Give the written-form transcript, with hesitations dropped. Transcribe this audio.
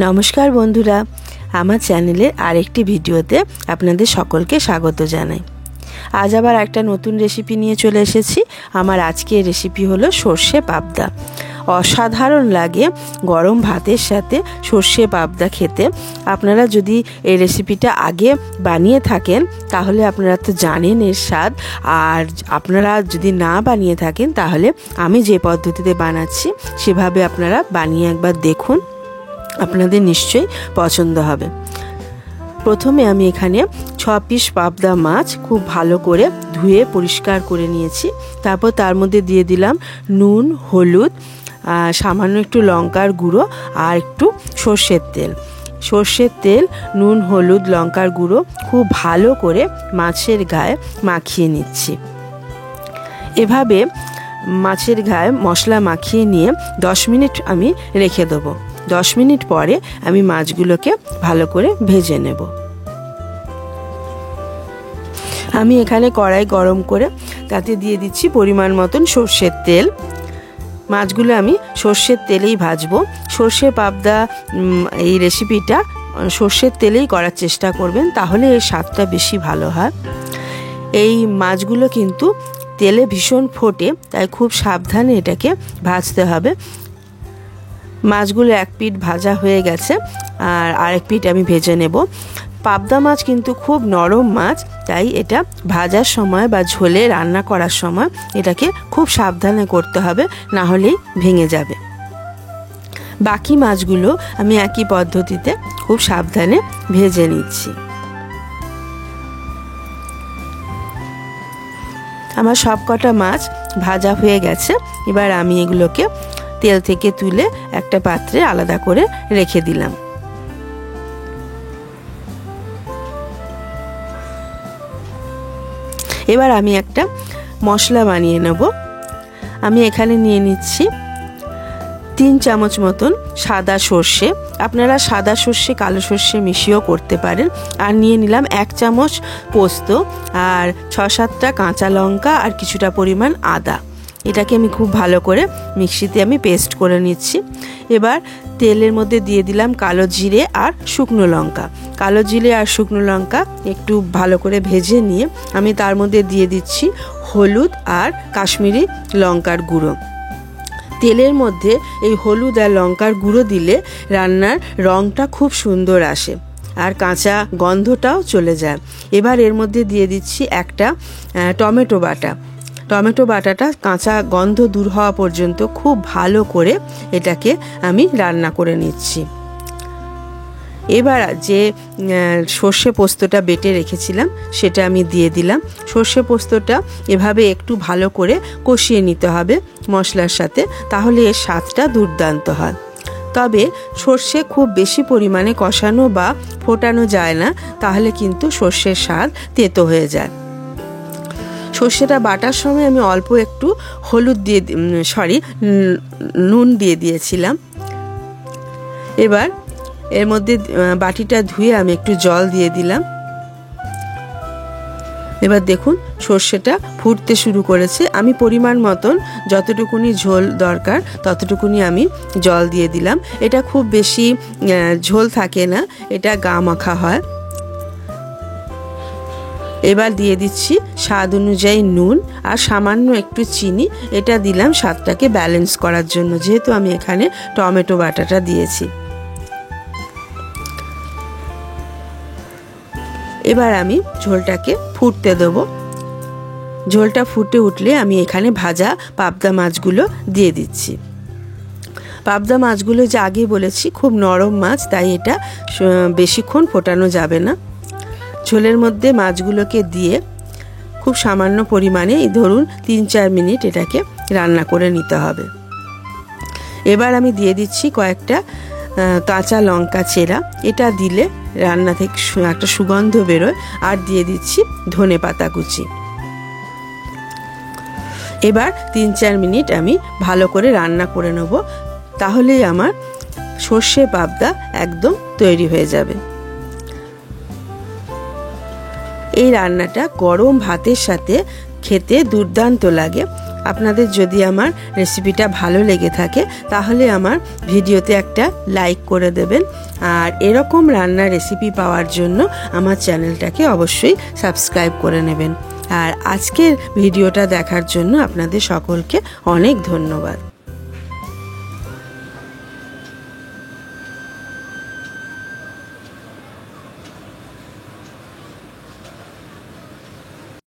নমস্কার বন্ধুরা, আমার চ্যানেলের আরেকটি ভিডিওতে আপনাদের সকলকে স্বাগত জানাই। আজ আবার একটা নতুন রেসিপি নিয়ে চলে এসেছি। আমার আজকের রেসিপি হলো সর্ষে পাবদা। অসাধারণ লাগে গরম ভাতের সাথে সর্ষে পাবদা খেতে। আপনারা যদি এই রেসিপিটা আগে বানিয়ে থাকেন তাহলে আপনারা তো জানেন এর স্বাদ, আর আপনারা যদি না বানিয়ে থাকেন তাহলে আমি যে পদ্ধতিতে বানাচ্ছি সেভাবে আপনারা বানিয়ে একবার দেখুন, আপনাদের নিশ্চয়ই পছন্দ হবে। প্রথমে আমি এখানে 6 পিস পাবদা মাছ খুব ভালো করে ধুয়ে পরিষ্কার করে নিয়েছি। তারপর তার মধ্যে দিয়ে দিলাম নুন, হলুদ, সামান্য একটু লঙ্কার গুঁড়ো আর একটু সর্ষের তেল। সর্ষের তেল, নুন, হলুদ, লঙ্কার গুঁড়ো খুব ভালো করে মাছের গায়ে মাখিয়ে নিচ্ছি। এভাবে মাছের গায়ে মশলা মাখিয়ে নিয়ে 10 মিনিট আমি রেখে দেবো। 10 মিনিট পরে আমি মাছগুলোকে ভালো করে ভেজে নেব। আমি এখানে কড়াই গরম করে তাতে দিয়ে দিচ্ছি পরিমাণ মতন সর্ষের তেল। মাছগুলো আমি সর্ষের তেলেই ভাজবো। সর্ষে পাবদা এই রেসিপিটা সর্ষের তেলেই করার চেষ্টা করবেন, তাহলে এর স্বাদটা বেশি ভালো হয়। এই মাছগুলো কিন্তু তেলে ভীষণ ফোটে, তাই খুব সাবধানে এটাকে ভাজতে হবে। মাছগুলো এক পিঠ ভাজা হয়ে গেছে, আর আরেক পিঠ আমি ভেজে নেব। পাবদা মাছ কিন্তু খুব নরম মাছ, তাই এটা ভাজার সময় বা ঝোলে রান্না করার সময় এটাকে খুব সাবধানে করতে হবে, না হলেই ভেঙে যাবে। বাকি মাছগুলো আমি একই পদ্ধতিতে খুব সাবধানে ভেজে নিচ্ছি। আমার সব কটা মাছ ভাজা হয়ে গেছে। এবার আমি এগুলোকে তেল থেকে তুলে একটা পাত্রে আলাদা করে রেখে দিলাম। এবার আমি একটা মশলা বানিয়ে নেব। আমি এখানে নিয়ে নিচ্ছি 3 চামচ মতন সাদা সর্ষে। আপনারা সাদা সর্ষে কালো সর্ষে মিশিয়েও করতে পারেন। আর নিয়ে নিলাম 1 চামচ পোস্ত আর 6-7টা কাঁচা লঙ্কা আর কিছুটা পরিমাণ আদা। এটাকে আমি খুব ভালো করে মিক্সিতে আমি পেস্ট করে নিচ্ছি। এবার তেলের মধ্যে দিয়ে দিলাম কালো জিরে আর শুকনো লঙ্কা। কালো জিরে আর শুকনো লঙ্কা একটু ভালো করে ভেজে নিয়ে আমি তার মধ্যে দিয়ে দিচ্ছি হলুদ আর কাশ্মীরি লঙ্কার গুঁড়ো। তেলের মধ্যে এই হলুদ আর লঙ্কার গুঁড়ো দিলে রান্নার রঙটা খুব সুন্দর আসে আর কাঁচা গন্ধটাও চলে যায়। এবার এর মধ্যে দিয়ে দিচ্ছি একটা টমেটো বাটা। টমেটো বাটাটা কাঁচা গন্ধ দূর হওয়া পর্যন্ত খুব ভালো করে এটাকে আমি রান্না করে নিচ্ছি। এবার যে সর্ষে পোস্তটা বেটে রেখেছিলাম সেটা আমি দিয়ে দিলাম। সর্ষে পোস্তটা এভাবে একটু ভালো করে কষিয়ে নিতে হবে মশলার সাথে, তাহলে এর স্বাদটা দুর্দান্ত হয়। তবে সর্ষে খুব বেশি পরিমাণে কষানো বা ফোটানো যায় না, তাহলে কিন্তু সর্ষের স্বাদ তেতো হয়ে যায়। সর্ষেটা বাটার সময় আমি অল্প একটু নুন দিয়ে দিয়েছিলাম। এবার এর মধ্যে বাটিটা ধুয়ে আমি একটু জল দিয়ে দিলাম। এবার দেখুন সর্ষেটা ফুটতে শুরু করেছে। আমি পরিমাণ মতন যতটুকুনি ঝোল দরকার ততটুকুনি আমি জল দিয়ে দিলাম। এটা খুব বেশি ঝোল থাকে না, এটা গা মাখা হয়। এবার দিয়ে দিচ্ছি স্বাদ অনুযায়ী নুন আর সামান্য একটু চিনি। এটা দিলাম স্বাদটাকে ব্যালেন্স করার জন্য, যেহেতু আমি এখানে টমেটো বাটাটা দিয়েছি। এবার আমি ঝোলটাকে ফুটতে দেবো। ঝোলটা ফুটে উঠলে আমি এখানে ভাজা পাবদা মাছগুলো দিয়ে দিচ্ছি। পাবদা মাছগুলো যে আগেই বলেছি খুব নরম মাছ, তাই এটা বেশিক্ষণ ফোটানো যাবে না। ঝোলের মধ্যে মাছগুলোকে দিয়ে খুব সামান্য পরিমাণে ধরুন 3-4 মিনিট এটাকে রান্না করে নিতে হবে। এবার আমি দিয়ে দিচ্ছি কয়েকটা কাঁচা লঙ্কা চেরা। এটা দিলে রান্না থেকে একটা সুগন্ধ বেরোয়। আর দিয়ে দিচ্ছি ধনেপাতা কুচি। এবার 3-4 মিনিট আমি ভালো করে রান্না করে নেব, তাহলেই আমার সর্ষে পাবদা একদম তৈরি হয়ে যাবে। এই রান্নাটা গরম ভাতের সাথে খেতে দুর্দান্ত লাগে। আপনাদের যদি আমার রেসিপিটা ভালো লেগে থাকে তাহলে আমার ভিডিওতে একটা লাইক করে দেবেন। আর এরকম রান্নার রেসিপি পাওয়ার জন্য আমার চ্যানেলটাকে অবশ্যই সাবস্ক্রাইব করে নেবেন। আর আজকের ভিডিওটা দেখার জন্য আপনাদের সকলকে অনেক ধন্যবাদ।